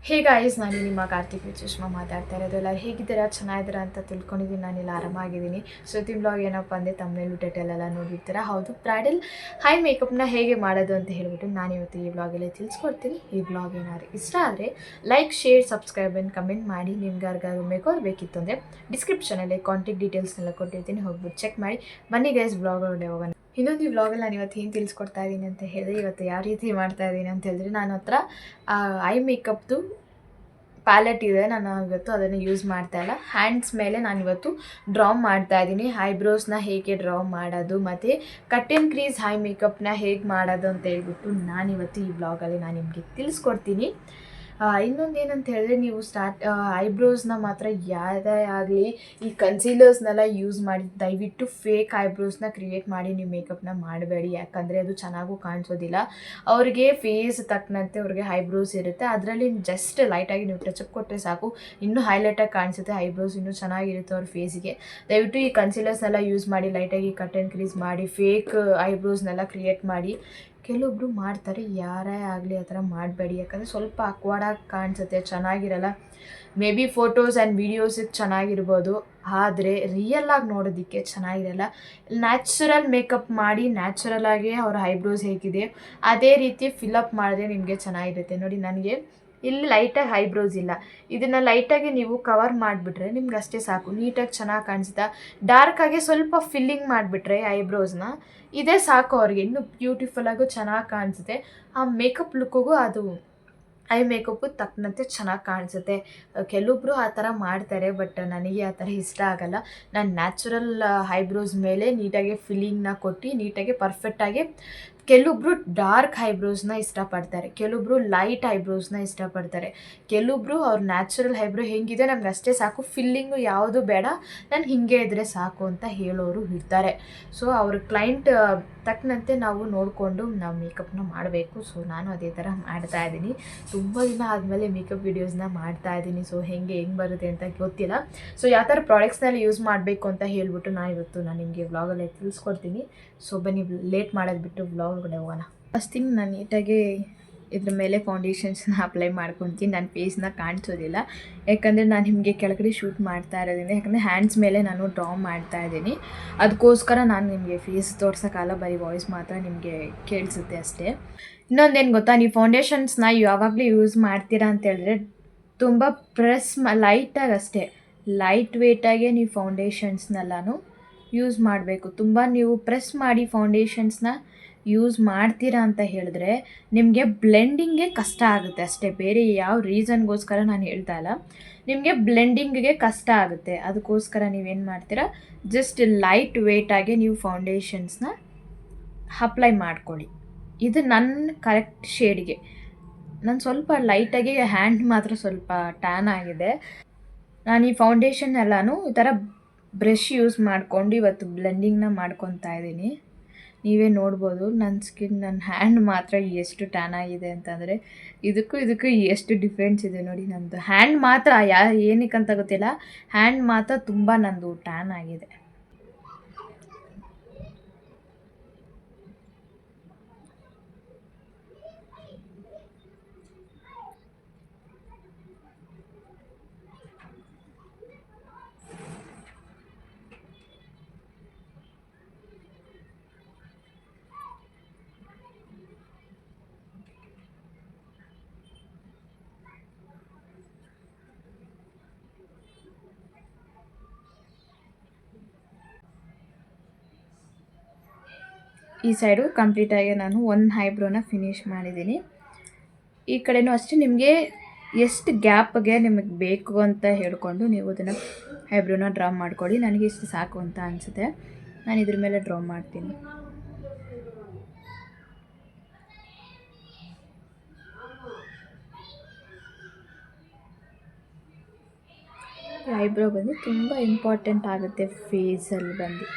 Hey guys, ನಾನು ನಿಮ್ಮ ಕಾರ್ತಿಕ್ ಸುಷ್ಮಾ ಮಾತಾಡ್ತಾ ಇರೋದು. ಎಲ್ಲರೂ ಹೇಗಿದ್ದೀರಾ? ಚೆನ್ನಾಗಿದ್ದೀರಾ ಅಂತ ತಿಳ್ಕೊಂಡಿದ್ದೀನಿ. ನಾನಿಲ್ಲ ಆರಾಮಾಗಿದ್ದೀನಿ. ಸುದ್ದಿ ಬ್ಲಾಗ್ ಏನಪ್ಪ ಅಂದರೆ ತಮ್ಮನೇಲು ಟೈಟಲೆಲ್ಲ ನೋಡಿರ್ತೀರಾ. ಹೌದು, ಬ್ರೈಡಲ್ ಹೈ ಮೇಕಪ್ನ ಹೇಗೆ ಮಾಡೋದು ಅಂತ ಹೇಳ್ಬಿಟ್ಟು ನಾನಿವತ್ತು ಈ ಬ್ಲಾಗಲ್ಲಿ ತಿಳಿಸ್ಕೊಡ್ತೀನಿ. ಈ ಬ್ಲಾಗ್ ಏನಾದ್ರು ಇಷ್ಟ ಆದರೆ like, share, subscribe and comment ಮಾಡಿ. ನಿಮ್ಗೆ ಯಾರಿಗಾದ್ರು ಮೇಕವ್ರು ಬೇಕಿತ್ತು ಅಂದರೆ ಡಿಸ್ಕ್ರಿಪ್ಷನಲ್ಲಿ ಕಾಂಟ್ಯಾಕ್ಟ್ ಡೀಟೇಲ್ಸ್ನೆಲ್ಲ ಕೊಟ್ಟಿರ್ತೀನಿ, ಹೋಗ್ಬಿಟ್ಟು ಚೆಕ್ ಮಾಡಿ. ಬನ್ನಿ ಗೈಸ್, ಬ್ಲಾಗ್ ಹೊರಡೆ ಹೋಗೋಣ. ಇನ್ನೊಂದು ಈ ವ್ಲಾಗಲ್ಲಿ ನಾನು ಇವತ್ತು ಏನು ತಿಳಿಸ್ಕೊಡ್ತಾ ಇದ್ದೀನಿ ಅಂತ ಹೇಳಿದ್ರೆ, ಇವತ್ತು ಯಾವ ರೀತಿ ಮಾಡ್ತಾ ಇದ್ದೀನಿ ಅಂತ ಹೇಳಿದ್ರೆ, ನಾನು ಹತ್ರ ಐ ಮೇಕಪ್ದು ಪ್ಯಾಲೆಟ್ ಇದೆ. ನಾನು ಇವತ್ತು ಅದನ್ನು ಯೂಸ್ ಮಾಡ್ತಾ ಇಲ್ಲ. ಹ್ಯಾಂಡ್ಸ್ ಮೇಲೆ ನಾನು ಇವತ್ತು ಡ್ರಾ ಮಾಡ್ತಾ ಇದ್ದೀನಿ. ಐಬ್ರೋಸ್ನ ಹೇಗೆ ಡ್ರಾ ಮಾಡೋದು ಮತ್ತು ಕಟ್ ಆ್ಯಂಡ್ ಕ್ರೀಸ್ ಐ ಮೇಕಪ್ನ ಹೇಗೆ ಮಾಡೋದು ಅಂತ ಹೇಳ್ಬಿಟ್ಟು ನಾನಿವತ್ತು ಈ ವ್ಲಾಗಲ್ಲಿ ನಾನು ನಿಮಗೆ ತಿಳಿಸ್ಕೊಡ್ತೀನಿ. ಇನ್ನೊಂದು ಏನಂತ ಹೇಳಿದ್ರೆ, ನೀವು ಐಬ್ರೋಸ್ನ ಮಾತ್ರ ಯಾವುದೇ ಆಗಲಿ ಈ ಕನ್ಸೀಲರ್ಸ್ನೆಲ್ಲ ಯೂಸ್ ಮಾಡಿ ದಯವಿಟ್ಟು ಫೇಕ್ ಐಬ್ರೋಸ್ನ ಕ್ರಿಯೇಟ್ ಮಾಡಿ ನೀವು ಮೇಕಪ್ನ ಮಾಡಬೇಡಿ. ಯಾಕಂದರೆ ಅದು ಚೆನ್ನಾಗೂ ಕಾಣಿಸೋದಿಲ್ಲ. ಅವ್ರಿಗೆ ಫೇಸ್ ತಕ್ಕನಂತೆ ಅವ್ರಿಗೆ ಐಬ್ರೋಸ್ ಇರುತ್ತೆ, ಅದರಲ್ಲಿ ಜಸ್ಟ್ ಲೈಟಾಗಿ ನೀವು ಟಚಪ್ ಕೊಟ್ಟರೆ ಸಾಕು, ಇನ್ನೂ ಹೈಲೈಟಾಗಿ ಕಾಣಿಸುತ್ತೆ. ಐಬ್ರೋಸ್ ಇನ್ನೂ ಚೆನ್ನಾಗಿರುತ್ತೆ ಅವ್ರ ಫೇಸಿಗೆ. ದಯವಿಟ್ಟು ಈ ಕನ್ಸೀಲರ್ಸ್ನೆಲ್ಲ ಯೂಸ್ ಮಾಡಿ ಲೈಟಾಗಿ ಕಟ್ ಆ್ಯಂಡ್ ಕ್ರೀಸ್ ಮಾಡಿ ಫೇಕ್ ಐಬ್ರೋಸ್ನೆಲ್ಲ ಕ್ರಿಯೇಟ್ ಮಾಡಿ. ಕೆಲವೊಬ್ಬರು ಮಾಡ್ತಾರೆ, ಯಾರೇ ಆಗಲಿ ಆ ಥರ ಮಾಡಬೇಡಿ. ಯಾಕಂದರೆ ಸ್ವಲ್ಪ ಅಕ್ವರ್ಡಾಗಿ ಕಾಣಿಸುತ್ತೆ, ಚೆನ್ನಾಗಿರಲ್ಲ. ಮೇ ಬಿ ಫೋಟೋಸ್ ಆ್ಯಂಡ್ ವೀಡಿಯೋಸಿಗೆ ಚೆನ್ನಾಗಿರ್ಬೋದು, ಆದರೆ ರಿಯಲ್ಲಾಗಿ ನೋಡೋದಕ್ಕೆ ಚೆನ್ನಾಗಿರಲ್ಲ. ನ್ಯಾಚುರಲ್ ಮೇಕಪ್ ಮಾಡಿ ನ್ಯಾಚುರಲಾಗಿ ಅವರ ಐಬ್ರೋಸ್ ಹೇಗಿದೆ ಅದೇ ರೀತಿ ಫಿಲಪ್ ಮಾಡಿದ್ರೆ ನಿಮಗೆ ಚೆನ್ನಾಗಿರುತ್ತೆ. ನೋಡಿ, ನನಗೆ ಇಲ್ಲಿ ಲೈಟಾಗಿ ಐಬ್ರೋಸ್ ಇಲ್ಲ, ಇದನ್ನು ಲೈಟಾಗಿ ನೀವು ಕವರ್ ಮಾಡಿಬಿಟ್ರೆ ನಿಮ್ಗೆ ಅಷ್ಟೇ ಸಾಕು, ನೀಟಾಗಿ ಚೆನ್ನಾಗಿ ಕಾಣಿಸುತ್ತಾ. ಡಾರ್ಕಾಗಿ ಸ್ವಲ್ಪ ಫಿಲ್ಲಿಂಗ್ ಮಾಡಿಬಿಟ್ರೆ ಐಬ್ರೋಸ್ನ, ಇದೇ ಸಾಕು ಅವ್ರಿಗೆ, ಇನ್ನೂ ಬ್ಯೂಟಿಫುಲ್ಲಾಗೂ ಚೆನ್ನಾಗಿ ಕಾಣಿಸುತ್ತೆ. ಆ ಮೇಕಪ್ ಲುಕ್ಕಿಗೂ ಅದು ಐ ಮೇಕಪ್ಪು ತಕ್ಕನಂತೆ ಚೆನ್ನಾಗಿ ಕಾಣಿಸುತ್ತೆ. ಕೆಲವೊಬ್ಬರು ಆ ಥರ ಮಾಡ್ತಾರೆ, ಬಟ್ ನನಗೆ ಆ ಥರ ಇಷ್ಟ ಆಗೋಲ್ಲ. ನಾನು ನ್ಯಾಚುರಲ್ ಐಬ್ರೋಸ್ ಮೇಲೆ ನೀಟಾಗಿ ಫಿಲ್ಲಿಂಗ್ನ ಕೊಟ್ಟು ನೀಟಾಗಿ ಪರ್ಫೆಕ್ಟಾಗಿ. ಕೆಲವೊಬ್ಬರು ಡಾರ್ಕ್ ಐಬ್ರೋಸ್ನ ಇಷ್ಟಪಡ್ತಾರೆ, ಕೆಲವೊಬ್ಬರು ಲೈಟ್ ಐಬ್ರೋಸ್ನ ಇಷ್ಟಪಡ್ತಾರೆ, ಕೆಲವೊಬ್ಬರು ಅವ್ರ ನ್ಯಾಚುರಲ್ ಐಬ್ರೋ ಹೆಂಗಿದೆ ನನಗೆ ಅಷ್ಟೇ ಸಾಕು, ಫಿಲ್ಲಿಂಗು ಯಾವುದು ಬೇಡ, ನಾನು ಹಿಂಗೆ ಇದ್ದರೆ ಸಾಕು ಅಂತ ಹೇಳೋರು ಇರ್ತಾರೆ. ಸೊ ಅವ್ರ ಕ್ಲೈಂಟ್ ತಕ್ಕನಂತೆ ನಾವು ನೋಡಿಕೊಂಡು ನಾವು ಮೇಕಪ್ನ ಮಾಡಬೇಕು. ಸೊ ನಾನು ಅದೇ ಥರ ಮಾಡ್ತಾಯಿದ್ದೀನಿ. ತುಂಬ ದಿನ ಆದಮೇಲೆ ಮೇಕಪ್ ವೀಡಿಯೋಸ್ನ ಮಾಡ್ತಾಯಿದ್ದೀನಿ. ಸೊ ಹೆಂಗೆ ಬರುತ್ತೆ ಅಂತ ಗೊತ್ತಿಲ್ಲ. ಸೊ ಯಾವ ಥರ ಪ್ರಾಡಕ್ಟ್ಸ್ನೆಲ್ಲ ಯೂಸ್ ಮಾಡಬೇಕು ಅಂತ ಹೇಳ್ಬಿಟ್ಟು ನಾನು ನಿಮಗೆ ವ್ಲಾಗಲ್ಲಿ ತಿಳಿಸ್ಕೊಡ್ತೀನಿ. ಸೊ ಬನ್ನಿ, ಲೇಟ್ ಮಾಡೋದು ಬಿಟ್ಟು ವ್ಲಾಗ್ ಒಳಗಡೆ ಹೋಗೋಣ. ಫಸ್ಟ್ ಥಿಂಗ್, ನಾನು ನೀಟಾಗಿ ಇದ್ರ ಮೇಲೆ ಫೌಂಡೇಶನ್ಸ್ನ ಅಪ್ಲೈ ಮಾಡ್ಕೊತೀನಿ. ನನ್ನ ಫೇಸ್ನ ಕಾಣಿಸೋದಿಲ್ಲ, ಯಾಕಂದರೆ ನಾನು ನಿಮಗೆ ಕೆಳಗಡೆ ಶೂಟ್ ಮಾಡ್ತಾ ಇರೋದ್ರಿಂದ. ಯಾಕಂದರೆ ಹ್ಯಾಂಡ್ಸ್ ಮೇಲೆ ನಾನು ಡ್ರಾ ಮಾಡ್ತಾ ಇದ್ದೀನಿ, ಅದಕ್ಕೋಸ್ಕರ ನಾನು ನಿಮಗೆ ಫೇಸ್ ತೋರ್ಸೋಕ್ಕಲ್ಲ, ಬರೀ ವಾಯ್ಸ್ ಮಾತ್ರ ನಿಮಗೆ ಕೇಳಿಸುತ್ತೆ ಅಷ್ಟೇ. ಇನ್ನೊಂದೇನು ಗೊತ್ತಾ, ನೀವು ಫೌಂಡೇಶನ್ಸ್ನ ಯಾವಾಗಲೂ ಯೂಸ್ ಮಾಡ್ತೀರಾ ಅಂತ ಹೇಳಿದ್ರೆ ತುಂಬ ಲೈಟಾಗಿ ಅಷ್ಟೇ, ಲೈಟ್ ವೇಟಾಗೆ ನೀವು ಫೌಂಡೇಶನ್ಸ್ನೆಲ್ಲನೂ ಯೂಸ್ ಮಾಡಬೇಕು. ತುಂಬ ನೀವು ಪ್ರೆಸ್ ಮಾಡಿ ಫೌಂಡೇಶನ್ಸ್ನ ಯೂಸ್ ಮಾಡ್ತೀರಾ ಅಂತ ಹೇಳಿದ್ರೆ ನಿಮಗೆ ಬ್ಲೆಂಡಿಂಗ್ಗೆ ಕಷ್ಟ ಆಗುತ್ತೆ ಅಷ್ಟೇ, ಬೇರೆ ಯಾವ ರೀಸನ್ಗೋಸ್ಕರ ನಾನು ಹೇಳ್ತಾ ಇಲ್ಲ. ನಿಮಗೆ ಬ್ಲೆಂಡಿಂಗ್ಗೆ ಕಷ್ಟ ಆಗುತ್ತೆ, ಅದಕ್ಕೋಸ್ಕರ ನೀವೇನು ಮಾಡ್ತೀರಾ, ಜಸ್ಟ್ ಲೈಟ್ ವೇಟಾಗಿ ನೀವು ಫೌಂಡೇಶನ್ಸ್ನ ಅಪ್ಲೈ ಮಾಡ್ಕೊಳ್ಳಿ. ಇದು ನನ್ನ ಕರೆಕ್ಟ್ ಶೇಡ್ಗೆ. ನಾನು ಸ್ವಲ್ಪ ಲೈಟಾಗಿ ಹ್ಯಾಂಡ್ ಮಾತ್ರ ಸ್ವಲ್ಪ ಟ್ಯಾನ್ ಆಗಿದೆ. ನಾನು ಈ ಫೌಂಡೇಶನ್ ಎಲ್ಲನೂ ಈ ಥರ ಬ್ರಷ್ ಯೂಸ್ ಮಾಡಿಕೊಂಡು ಇವತ್ತು ಬ್ಲೆಂಡಿಂಗ್ನ ಮಾಡ್ಕೊತಾ ಇದ್ದೀನಿ. ನೀವೇ ನೋಡ್ಬೋದು ನನ್ನ ಹ್ಯಾಂಡ್ ಮಾತ್ರ ಎಷ್ಟು ಟ್ಯಾನ್ ಆಗಿದೆ ಅಂತಂದರೆ, ಇದಕ್ಕೂ ಎಷ್ಟು ಡಿಫ್ರೆನ್ಸ್ ಇದೆ ನೋಡಿ. ನಮ್ಮದು ಹ್ಯಾಂಡ್ ಮಾತ್ರ ಏನಕ್ಕಂತ ಗೊತ್ತಿಲ್ಲ, ಹ್ಯಾಂಡ್ ಮಾತ್ರ ತುಂಬ ನಂದು ಟ್ಯಾನ್ ಆಗಿದೆ. ಈ ಸೈಡು ಕಂಪ್ಲೀಟಾಗಿ ನಾನು ಒಂದು ಐಬ್ರೋನ ಫಿನಿಷ್ ಮಾಡಿದ್ದೀನಿ. ಈ ಕಡೆಯೂ ಅಷ್ಟೇ, ನಿಮಗೆ ಎಷ್ಟು ಗ್ಯಾಪ್ಗೆ ನಿಮಗೆ ಬೇಕು ಅಂತ ಹೇಳ್ಕೊಂಡು ನೀವು ಅದನ್ನು ಐಬ್ರೋನ ಡ್ರಾ ಮಾಡ್ಕೊಳ್ಳಿ. ನನಗೆ ಇಷ್ಟು ಸಾಕು ಅಂತ ಅನಿಸುತ್ತೆ, ನಾನು ಇದ್ರ ಮೇಲೆ ಡ್ರಾ ಮಾಡ್ತೀನಿ. ಐಬ್ರೋ ಬಂದು ತುಂಬ ಇಂಪಾರ್ಟೆಂಟ್ ಆಗುತ್ತೆ ಫೇಸಲ್ಲಿ ಬಂದು.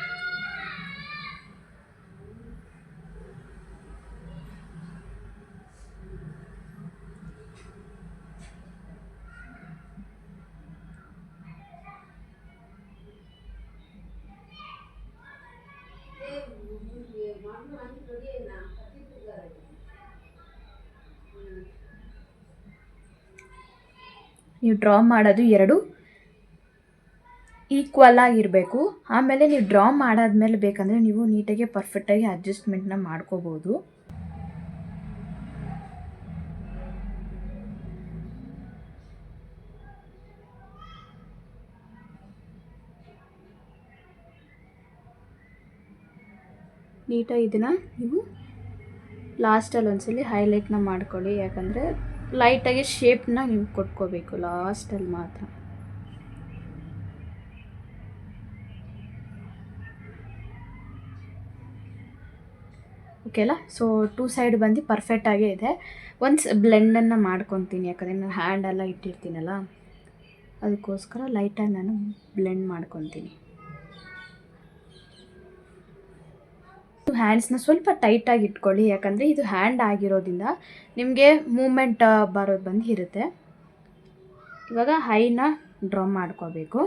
ನೀವು ಡ್ರಾ ಮಾಡೋದು ಎರಡು ಈಕ್ವಲ್ ಆಗಿರಬೇಕು. ಆಮೇಲೆ ನೀವು ಡ್ರಾ ಮಾಡಾದ್ಮೇಲೆ ಬೇಕಂದರೆ ನೀವು ನೀಟಾಗಿ ಪರ್ಫೆಕ್ಟಾಗಿ ಅಡ್ಜಸ್ಟ್ಮೆಂಟ್ನ ಮಾಡ್ಕೋಬೋದು. ನೀಟಾಗಿ ಇದನ್ನು ನೀವು ಲಾಸ್ಟಲ್ಲಿ ಒಂದ್ಸಲಿ ಹೈಲೈಟ್ನ ಮಾಡ್ಕೊಳ್ಳಿ, ಯಾಕಂದರೆ ಲೈಟಾಗಿ ಶೇಪ್ನ ನೀವು ಕೊಟ್ಕೋಬೇಕು ಲಾಸ್ಟಲ್ಲಿ ಮಾತ್ರ. ಓಕೆ ಅಲ್ಲ. ಸೊ 2 ಸೈಡ್ ಬಂದು ಪರ್ಫೆಕ್ಟಾಗೇ ಇದೆ. ಒನ್ಸ್ ಬ್ಲೆಂಡನ್ನು ಮಾಡ್ಕೊತೀನಿ, ಯಾಕಂದರೆ ನಾನು ಹ್ಯಾಂಡೆಲ್ಲ ಇಟ್ಟಿರ್ತೀನಲ್ಲ, ಅದಕ್ಕೋಸ್ಕರ ಲೈಟಾಗಿ ನಾನು ಬ್ಲೆಂಡ್ ಮಾಡ್ಕೊತೀನಿ. ಹ್ಯಾಂಡ್ಸ್ನ ಸ್ವಲ್ಪ ಟೈಟಾಗಿ ಇಟ್ಕೊಳ್ಳಿ, ಯಾಕಂದರೆ ಇದು ಹ್ಯಾಂಡ್ ಆಗಿರೋದ್ರಿಂದ ನಿಮಗೆ ಮೂಮೆಂಟ್ ಬರೋದು ಬಂದು ಇರುತ್ತೆ. ಇವಾಗ ಹೈನ ಡ್ರಾ ಮಾಡ್ಕೋಬೇಕು,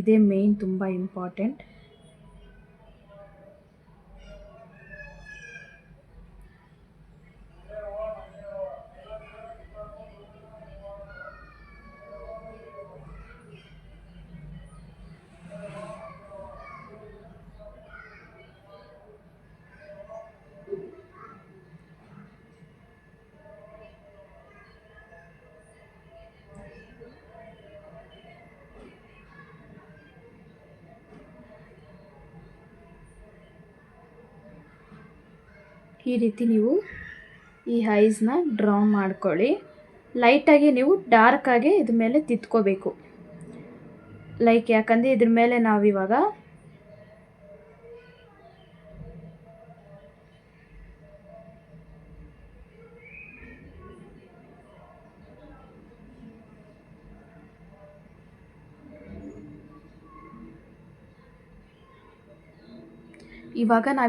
ಇದೇ ಮೇನ್ ತುಂಬ ಇಂಪಾರ್ಟೆಂಟ್. ಈ ರೀತಿ ನೀವು ಈ ಐಸ್ನ ಡ್ರಾ ಮಾಡ್ಕೊಳ್ಳಿ. ಲೈಟಾಗಿ ನೀವು ಡಾರ್ಕಾಗಿ ಇದ್ರ ಮೇಲೆ ತಿತ್ಕೋಬೇಕು, ಯಾಕಂದರೆ ಇದ್ರ ಮೇಲೆ ನಾವಿವಾಗ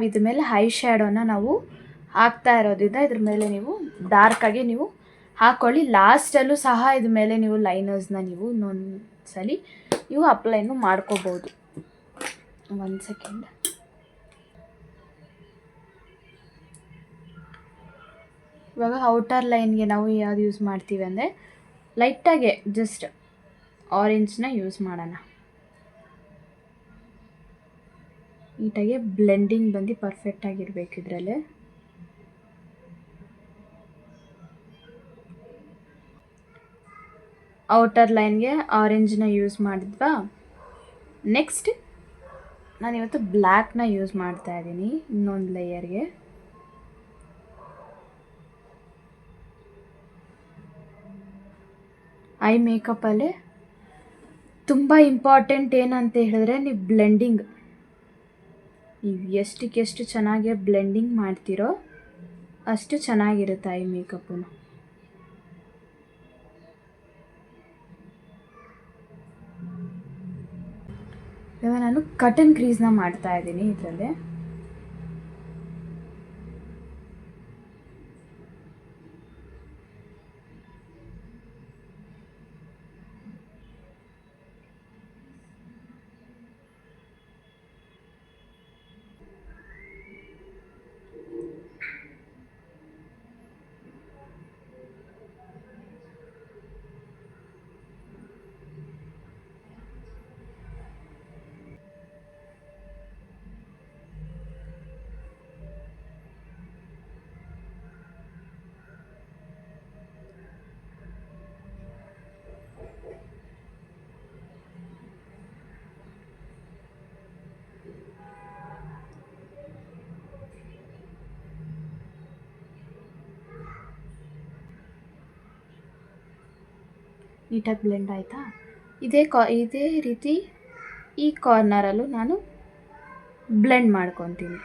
ಇದ್ರ ಮೇಲೆ ಐ ಶ್ಯಾಡೋನ ನಾವು ಹಾಕ್ತಾ ಇರೋದ್ರಿಂದ ಇದ್ರ ಮೇಲೆ ನೀವು ಡಾರ್ಕಾಗಿ ನೀವು ಹಾಕ್ಕೊಳ್ಳಿ. ಲಾಸ್ಟಲ್ಲೂ ಸಹ ಇದ್ರ ಮೇಲೆ ನೀವು ಲೈನರ್ಸ್ನ ನೀವು ಇನ್ನೊಂದ್ಸಲಿ ನೀವು ಅಪ್ಲೈನು ಮಾಡ್ಕೋಬೋದು. 1 ಸೆಕೆಂಡ್. ಇವಾಗ ಔಟರ್ ಲೈನ್ಗೆ ನಾವು ಯಾವ್ದು ಯೂಸ್ ಮಾಡ್ತೀವಿ ಅಂದರೆ ಲೈಟಾಗೆ ಜಸ್ಟ್ ಆರೆಂಜ್ನ ಯೂಸ್ ಮಾಡೋಣ. ನೀಟಾಗಿ ಬ್ಲೆಂಡಿಂಗ್ ಬಂದು ಪರ್ಫೆಕ್ಟಾಗಿರ್ಬೇಕು ಇದರಲ್ಲಿ. ಔಟರ್ ಲೈನ್ಗೆ ಆರೆಂಜ್ನ ಯೂಸ್ ಮಾಡಿದ್ವಾ. ನೆಕ್ಸ್ಟ್ ನಾನಿವತ್ತು ಬ್ಲ್ಯಾಕ್ನ ಯೂಸ್ ಮಾಡ್ತಾ ಇದ್ದೀನಿ ಇನ್ನೊಂದು ಲೇಯರ್ಗೆ. ಐ ಮೇಕಪ್ಪಲ್ಲಿ ತುಂಬ ಇಂಪಾರ್ಟೆಂಟ್ ಏನಂತ ಹೇಳಿದ್ರೆ ನೀವು ಬ್ಲೆಂಡಿಂಗ್, ನೀವು ಎಷ್ಟು ಚೆನ್ನಾಗಿ ಬ್ಲೆಂಡಿಂಗ್ ಮಾಡ್ತೀರೋ ಅಷ್ಟು ಚೆನ್ನಾಗಿರುತ್ತೆ ಐ ಮೇಕಪ್ಪು. ಇವಾಗ ನಾನು ಕಟನ್ ಕ್ರೀಸ್ನ ಮಾಡ್ತಾ ಇದ್ದೀನಿ ಇದರಲ್ಲಿ. ನೀಟಾಗಿ ಬ್ಲೆಂಡ್ ಆಯಿತಾ. ಇದೇ ರೀತಿ ಈ ಕಾರ್ನರಲ್ಲೂ ನಾನು ಬ್ಲೆಂಡ್ ಮಾಡ್ಕೊತೀನಿ.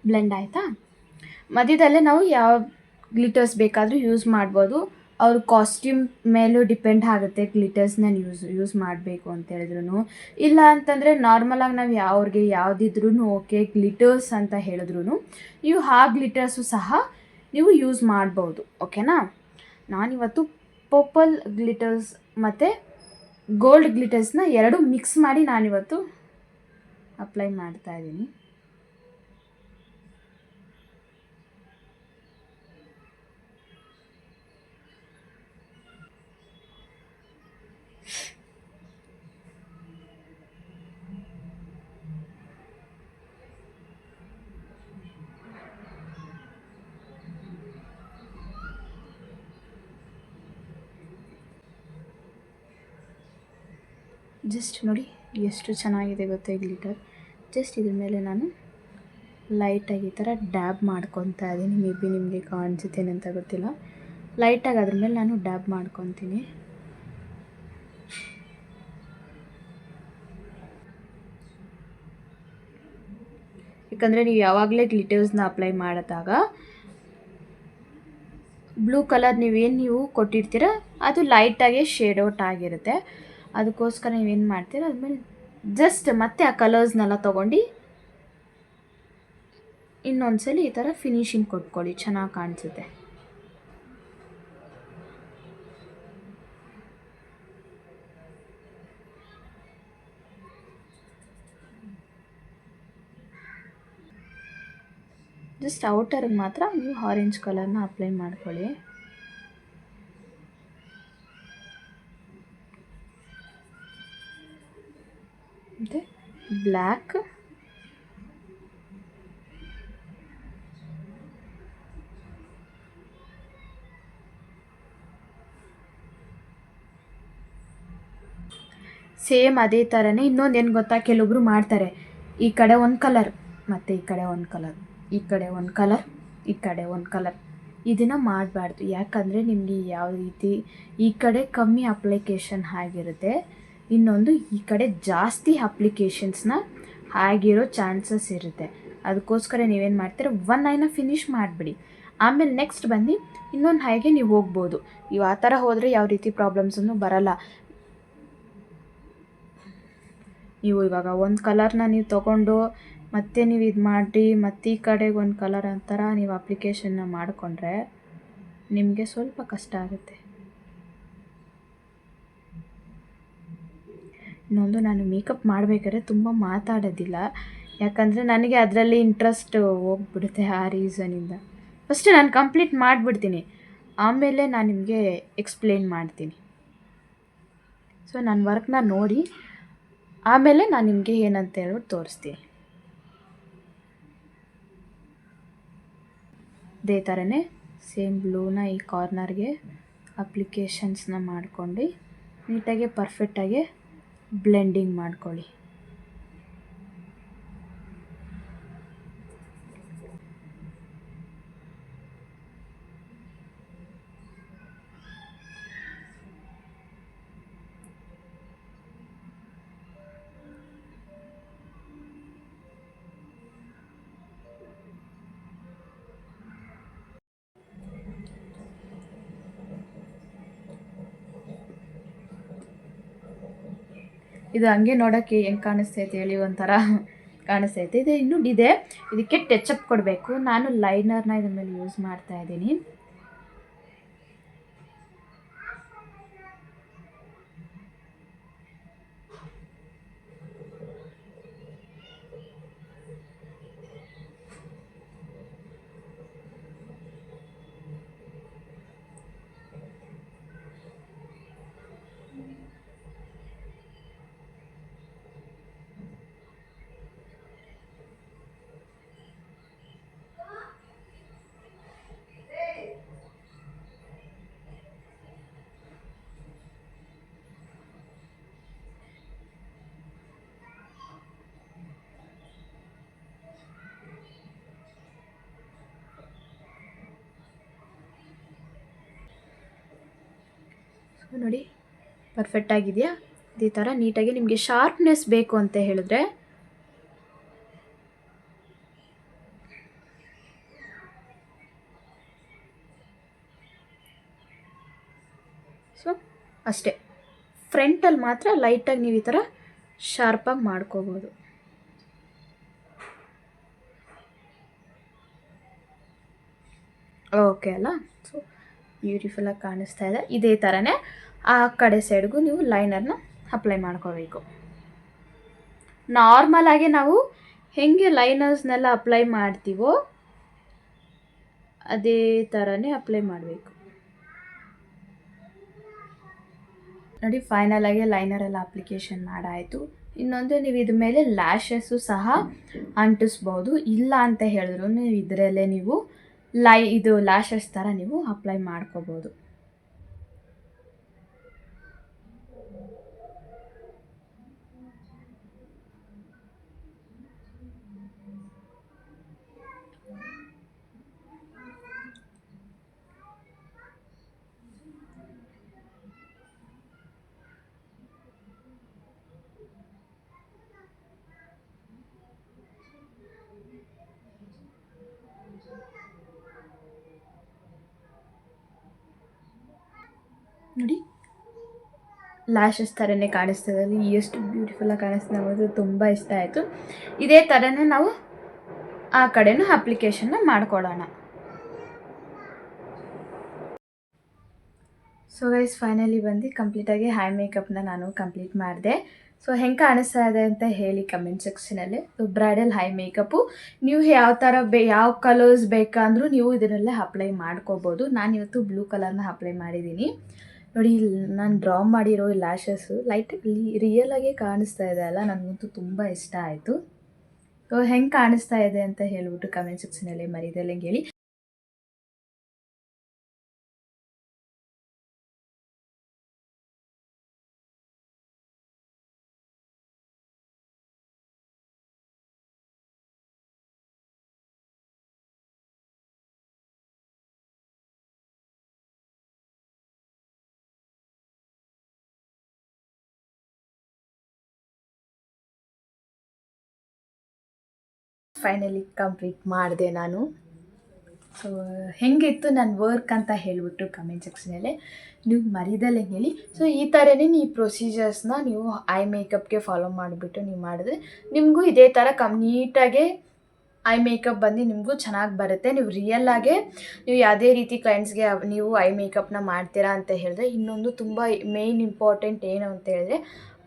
ಬ್ಲೆಂಡ್ ಆಯಿತಾ. ಮಧ್ಯದಲ್ಲೇ ನಾವು ಯಾವ ಗ್ಲಿಟರ್ಸ್ ಬೇಕಾದರೂ ಯೂಸ್ ಮಾಡ್ಬೋದು. ಅವ್ರ ಕಾಸ್ಟ್ಯೂಮ್ ಮೇಲೂ ಡಿಪೆಂಡ್ ಆಗುತ್ತೆ ಗ್ಲಿಟರ್ಸ್ನ ಯೂಸ್ ಮಾಡಬೇಕು ಅಂತ ಹೇಳಿದ್ರು. ಇಲ್ಲ ಅಂತಂದರೆ ನಾರ್ಮಲಾಗಿ ನಾವು ಅವ್ರಿಗೆ ಯಾವುದಿದ್ರೂ ಓಕೆ ಗ್ಲಿಟರ್ಸ್ ಅಂತ ಹೇಳಿದ್ರು ನೀವು ಆ ಗ್ಲಿಟರ್ಸು ಸಹ ನೀವು ಯೂಸ್ ಮಾಡ್ಬೋದು. ಓಕೆನಾ. ನಾನಿವತ್ತು ಪರ್ಪಲ್ ಗ್ಲಿಟರ್ಸ್ ಮತ್ತು ಗೋಲ್ಡ್ ಗ್ಲಿಟರ್ಸ್ನ ಎರಡು ಮಿಕ್ಸ್ ಮಾಡಿ ನಾನಿವತ್ತು ಅಪ್ಲೈ ಮಾಡ್ತಾಯಿದ್ದೀನಿ. ಜಸ್ಟ್ ನೋಡಿ ಎಷ್ಟು ಚೆನ್ನಾಗಿದೆ ಗೊತ್ತಾ ಈ ಗ್ಲಿಟರ್. ಜಸ್ಟ್ ಇದ್ರ ಮೇಲೆ ನಾನು ಲೈಟಾಗಿ ಈ ಥರ ಡ್ಯಾಬ್ ಮಾಡ್ಕೊತಾ ಇದ್ದೀನಿ. ಮೇ ಬಿ ನಿಮಗೆ ಕಾಣಿಸುತ್ತೇನೆ ಅಂತ ಗೊತ್ತಿಲ್ಲ. ಲೈಟಾಗಿ ಅದ್ರ ಮೇಲೆ ನಾನು ಡ್ಯಾಬ್ ಮಾಡ್ಕೊತೀನಿ. ಯಾಕಂದರೆ ನೀವು ಯಾವಾಗಲೇ ಗ್ಲಿಟರ್ಸ್ನ ಅಪ್ಲೈ ಮಾಡಿದಾಗ ಬ್ಲೂ ಕಲರ್ ನೀವು ಕೊಟ್ಟಿರ್ತೀರ ಅದು ಲೈಟಾಗಿ ಶೇಡ್ ಔಟ್ ಆಗಿರುತ್ತೆ. ಅದಕ್ಕೋಸ್ಕರ ನೀವೇನು ಮಾಡ್ತೀರ ಅದ್ಮೇಲೆ ಜಸ್ಟ್ ಮತ್ತೆ ಆ ಕಲರ್ಸ್ನೆಲ್ಲ ತೊಗೊಂಡು ಇನ್ನೊಂದ್ಸಲಿ ಈ ಥರ ಫಿನಿಶಿಂಗ್ ಕೊಟ್ಕೊಳ್ಳಿ, ಚೆನ್ನಾಗಿ ಕಾಣಿಸುತ್ತೆ. ಜಸ್ಟ್ ಔಟರ್ಗೆ ಮಾತ್ರ ನೀವು ಆರೆಂಜ್ ಕಲರ್ನ ಅಪ್ಲೈ ಮಾಡ್ಕೊಳ್ಳಿ. ಮತ್ತು ಬ್ಲ್ಯಾಕ್, ಸೇಮ್ ಅದೇ ಥರನೇ ಇನ್ನೊಂದು ಏನು ಗೊತ್ತಾ, ಕೆಲವೊಬ್ರು ಮಾಡ್ತಾರೆ ಈ ಕಡೆ ಒಂದು ಕಲರ್ ಮತ್ತು ಈ ಕಡೆ ಒಂದು ಕಲರ್, ಈ ಕಡೆ ಒಂದು ಕಲರ್, ಈ ಕಡೆ ಒಂದು ಕಲರ್. ಇದನ್ನು ಮಾಡಬಾರ್ದು. ಯಾಕಂದರೆ ನಿಮಗೆ ಯಾವ ರೀತಿ ಈ ಕಡೆ ಕಮ್ಮಿ ಅಪ್ಲಿಕೇಶನ್ ಆಗಿರುತ್ತೆ, ಇನ್ನೊಂದು ಈ ಕಡೆ ಜಾಸ್ತಿ ಅಪ್ಲಿಕೇಶನ್ಸ್ನ ಆಗಿರೋ ಚಾನ್ಸಸ್ ಇರುತ್ತೆ. ಅದಕ್ಕೋಸ್ಕರ ನೀವೇನು ಮಾಡ್ತೀರ, ಒನ್ ಐನ ಫಿನಿಷ್ ಮಾಡಿಬಿಡಿ. ಆಮೇಲೆ ನೆಕ್ಸ್ಟ್ ಬಂದು ಇನ್ನೊಂದು ಹೈಗೆ ನೀವು ಹೋಗ್ಬೋದು. ನೀವು ಆ ಥರ ಹೋದರೆ ಯಾವ ರೀತಿ ಪ್ರಾಬ್ಲಮ್ಸನ್ನು ಬರಲ್ಲ. ನೀವು ಇವಾಗ ಒಂದು ಕಲರ್ನ ನೀವು ತೊಗೊಂಡು ಮತ್ತೆ ನೀವು ಇದು ಮಾಡಿ ಮತ್ತೆ ಈ ಕಡೆಗೆ ಒಂದು ಕಲರ್ ಅಂತರ ನೀವು ಅಪ್ಲಿಕೇಶನ್ನ ಮಾಡಿಕೊಂಡ್ರೆ ನಿಮಗೆ ಸ್ವಲ್ಪ ಕಷ್ಟ ಆಗುತ್ತೆ. ಇನ್ನೊಂದು, ನಾನು ಮೇಕಪ್ ಮಾಡಬೇಕಾದ್ರೆ ತುಂಬ ಮಾತಾಡೋದಿಲ್ಲ, ಯಾಕಂದರೆ ನನಗೆ ಅದರಲ್ಲಿ ಇಂಟ್ರೆಸ್ಟ್ ಹೋಗ್ಬಿಡುತ್ತೆ. ಆ ರೀಸನಿಂದ ಫಸ್ಟ್ ನಾನು ಕಂಪ್ಲೀಟ್ ಮಾಡಿಬಿಡ್ತೀನಿ, ಆಮೇಲೆ ನಾನು ನಿಮಗೆ ಎಕ್ಸ್ಪ್ಲೇನ್ ಮಾಡ್ತೀನಿ. ಸೊ ನನ್ನ ವರ್ಕ್ನ ನೋಡಿ ಆಮೇಲೆ ನಾನು ನಿಮಗೆ ಏನಂತ ಹೇಳ್ಬಿಟ್ಟು ತೋರಿಸ್ತೀನಿ. ಇದೇ ಥರನೇ ಸೇಮ್ ಬ್ಲೂನ ಈ ಕಾರ್ನರ್ಗೆ ಅಪ್ಲಿಕೇಶನ್ಸ್ನ ಮಾಡ್ಕೊಂಡು ನೀಟಾಗಿ ಪರ್ಫೆಕ್ಟಾಗಿ ಬ್ಲೆಂಡಿಂಗ್ ಮಾಡ್ಕೊಳ್ಳಿ. ಇದು ಹಂಗೆ ನೋಡೋಕ್ಕೆ ಹೆಂಗೆ ಕಾಣಿಸ್ತೈತೆ ಹೇಳಿ, ಒಂಥರ ಕಾಣಿಸ್ತೈತೆ. ಇದು ಇನ್ನೂ ಇದೆ, ಇದಕ್ಕೆ ಟಚಪ್ ಕೊಡಬೇಕು. ನಾನು ಲೈನರ್ನ ಇದ್ರ ಮೇಲೆ ಯೂಸ್ ಮಾಡ್ತಾ ಇದ್ದೀನಿ. ನೋಡಿ ಪರ್ಫೆಕ್ಟಾಗಿದೆಯಾ? ಇದೇ ಥರ ನೀಟಾಗಿ ನಿಮಗೆ ಶಾರ್ಪ್ನೆಸ್ ಬೇಕು ಅಂತ ಹೇಳಿದ್ರೆ ಸೊ ಅಷ್ಟೇ, ಫ್ರಂಟಲ್ಲಿ ಮಾತ್ರ ಲೈಟಾಗಿ ನೀವು ಈ ಥರ ಶಾರ್ಪಾಗಿ ಮಾಡ್ಕೋಬೋದು. ಓಕೆ ಅಲ್ಲ? ಸೊ ಬ್ಯೂಟಿಫುಲ್ಲಾಗಿ ಕಾಣಿಸ್ತಾ ಇದೆ. ಇದೇ ಥರನೇ ಆ ಕಡೆ ಸೈಡ್ಗೂ ನೀವು ಲೈನರ್ನ ಅಪ್ಲೈ ಮಾಡ್ಕೋಬೇಕು. ನಾರ್ಮಲಾಗಿ ನಾವು ಹೇಗೆ ಲೈನರ್ಸ್ನೆಲ್ಲ ಅಪ್ಲೈ ಮಾಡ್ತೀವೋ ಅದೇ ಥರನೇ ಅಪ್ಲೈ ಮಾಡಬೇಕು. ನೋಡಿ, ಫೈನಲಾಗಿ ಲೈನರ್ ಎಲ್ಲ ಅಪ್ಲಿಕೇಶನ್ ಮಾಡಾಯಿತು. ಇನ್ನೊಂದು, ನೀವು ಇದ್ರ ಮೇಲೆ ಲ್ಯಾಶಸ್ಸು ಸಹ ಅಂಟಿಸ್ಬೋದು. ಇಲ್ಲ ಅಂತ ಹೇಳಿದ್ರು ನೀವು ಇದರಲ್ಲೇ ನೀವು ಇದು ಲ್ಯಾಶಸ್ ಥರ ನೀವು ಅಪ್ಲೈ ಮಾಡ್ಕೋಬೋದು. ನೋಡಿ, ಲ್ಯಾಶಸ್ ಥರನೇ ಕಾಣಿಸ್ತದೆ. ಎಷ್ಟು ಬ್ಯೂಟಿಫುಲ್ಲಾಗಿ ಕಾಣಿಸ್ತದೆ ಅನ್ನೋದು ತುಂಬ ಇಷ್ಟ ಆಯಿತು. ಇದೇ ಥರನೇ ನಾವು ಆ ಕಡೆನೂ ಅಪ್ಲಿಕೇಶನ್ನ ಮಾಡ್ಕೊಳ್ಳೋಣ. ಸೊ ಗೈಸ್, ಫೈನಲಿ ಬಂದು ಕಂಪ್ಲೀಟಾಗಿ ಹೈ ಮೇಕಪ್ನ ನಾನು ಕಂಪ್ಲೀಟ್ ಮಾಡಿದೆ. ಸೊ ಹೆಂಗೆ ಕಾಣಿಸ್ತಾ ಇದೆ ಅಂತ ಹೇಳಿ ಕಮೆಂಟ್ ಸೆಕ್ಷನಲ್ಲಿ. ಸೊ ಬ್ರೈಡಲ್ ಹೈ ಮೇಕಪ್ಪು ನೀವು ಯಾವ ಥರ ಯಾವ ಕಲರ್ಸ್ ಬೇಕಂದ್ರೂ ನೀವು ಇದರಲ್ಲೇ ಅಪ್ಲೈ ಮಾಡ್ಕೋಬೋದು. ನಾನು ಇವತ್ತು ಬ್ಲೂ ಕಲರ್ನ ಅಪ್ಲೈ ಮಾಡಿದ್ದೀನಿ. ನೋಡಿ, ನಾನು ಡ್ರಾ ಮಾಡಿರೋ ಲ್ಯಾಶಸ್ಸು ಲೈಟಾಗಿ ರಿಯಲಾಗೆ ಕಾಣಿಸ್ತಾ ಇದೆ ಅಲ್ಲ, ನನಗಂತೂ ತುಂಬ ಇಷ್ಟ ಆಯಿತು. ಸೊ ಹೆಂಗೆ ಕಾಣಿಸ್ತಾ ಇದೆ ಅಂತ ಹೇಳ್ಬಿಟ್ಟು ಕಮೆಂಟ್ ಸೆಕ್ಷನಲ್ಲಿ ಮರಿದಲ್ಲೇ ಹೇಳಿ. ಫೈನಲಿ ಕಂಪ್ಲೀಟ್ ಮಾಡಿದೆ ನಾನು. ಸೊ ಹೆಂಗಿತ್ತು ನನ್ನ ವರ್ಕ್ ಅಂತ ಹೇಳಿಬಿಟ್ಟು ಕಮೆಂಟ್ ಸೆಕ್ಷನಲ್ಲಿ ನೀವು ಮರಿದಲ್ಲೇ ಹೇಳಿ. ಸೊ ಈ ಥರನೇ ಈ ಪ್ರೊಸೀಜರ್ಸ್ನ ನೀವು ಐ ಮೇಕಪ್ಗೆ ಫಾಲೋ ಮಾಡಿಬಿಟ್ಟು ನೀವು ಮಾಡಿದ್ರೆ ನಿಮಗೂ ಇದೇ ಥರ ನೀಟಾಗೆ ಐ ಮೇಕಪ್ ಬಂದು ನಿಮಗೂ ಚೆನ್ನಾಗಿ ಬರುತ್ತೆ. ನೀವು ರಿಯಲ್ಲಾಗೆ ನೀವು ಯಾವುದೇ ರೀತಿ ಕ್ಲೈಂಟ್ಸ್ಗೆ ನೀವು ಐ ಮೇಕಪ್ನ ಮಾಡ್ತೀರಾ ಅಂತ ಹೇಳಿದ್ರೆ, ಇನ್ನೊಂದು ತುಂಬ ಮೇಯ್ನ್ ಇಂಪಾರ್ಟೆಂಟ್ ಏನು ಅಂತ ಹೇಳಿದ್ರೆ,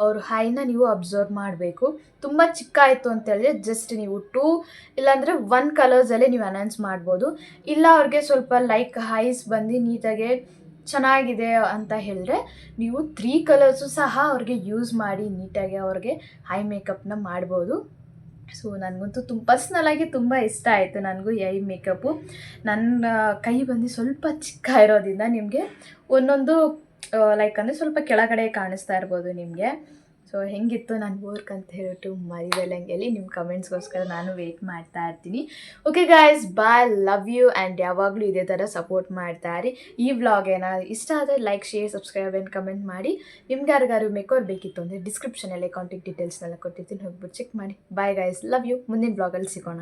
ಅವರು ಹೈನ ನೀವು ಅಬ್ಸರ್ವ್ ಮಾಡಬೇಕು. ತುಂಬ ಚಿಕ್ಕ ಆಯಿತು ಅಂತ ಹೇಳಿದ್ರೆ ಜಸ್ಟ್ ನೀವು 2 ಇಲ್ಲಾಂದರೆ 1 ಕಲರ್ಸಲ್ಲೇ ನೀವು ಅನೌನ್ಸ್ ಮಾಡ್ಬೋದು. ಇಲ್ಲ ಅವ್ರಿಗೆ ಸ್ವಲ್ಪ ಲೈಕ್ ಹೈಸ್ ಬಂದು ನೀಟಾಗೆ ಚೆನ್ನಾಗಿದೆ ಅಂತ ಹೇಳಿದ್ರೆ ನೀವು 3 ಕಲರ್ಸು ಸಹ ಅವ್ರಿಗೆ ಯೂಸ್ ಮಾಡಿ ನೀಟಾಗಿ ಅವ್ರಿಗೆ ಐ ಮೇಕಪ್ನ ಮಾಡ್ಬೋದು. ಸೊ ನನಗಂತೂ ಪರ್ಸ್ನಲಾಗಿ ತುಂಬ ಇಷ್ಟ ಆಯಿತು ನನಗೂ ಈ ಐ ಮೇಕಪ್ಪು. ನನ್ನ ಕೈ ಬಂದು ಸ್ವಲ್ಪ ಚಿಕ್ಕ ಇರೋದ್ರಿಂದ ನಿಮಗೆ ಒಂದೊಂದು ಲೈಕ್ ಅಂದರೆ ಸ್ವಲ್ಪ ಕೆಳಗಡೆ ಕಾಣಿಸ್ತಾ ಇರ್ಬೋದು ನಿಮಗೆ. ಸೊ ಹೆಂಗಿತ್ತು ನನ್ನ ವರ್ಕ್ ಅಂತ ಹೇಳ್ಬಿಟ್ಟು ಮರಿದಲ್ಲಂಗೆಲ್ಲಿ ನಿಮ್ಮ ಕಮೆಂಟ್ಸ್ಗೋಸ್ಕರ ನಾನು ವೆಯ್ಟ್ ಮಾಡ್ತಾ ಇರ್ತೀನಿ. Okay guys, bye, love you. And ಯಾವಾಗಲೂ ಇದೇ ಥರ ಸಪೋರ್ಟ್ ಮಾಡ್ತಾಯಿರಿ. ಈ ವ್ಲಾಗ್ ಏನಾದ್ರು ಇಷ್ಟ ಆದರೆ like, share, subscribe and comment ಮಾಡಿ. ನಿಮ್ಗೆ ಯಾರಿಗಾರು ಮೇಕೋರ್ ಬೇಕಿತ್ತು ಅಂದರೆ ಡಿಸ್ಕ್ರಿಪ್ಷನಲ್ಲಿ ಕಾಂಟ್ಯಾಕ್ಟ್ ಡೀಟೇಲ್ಸ್ನೆಲ್ಲ ಕೊಟ್ಟಿರ್ತೀನಿ, ಹೋಗ್ಬಿಟ್ಟು ಚೆಕ್ ಮಾಡಿ. Bye guys, love you. ಮುಂದಿನ ವ್ಲಾಗಲ್ಲಿ ಸಿಗೋಣ.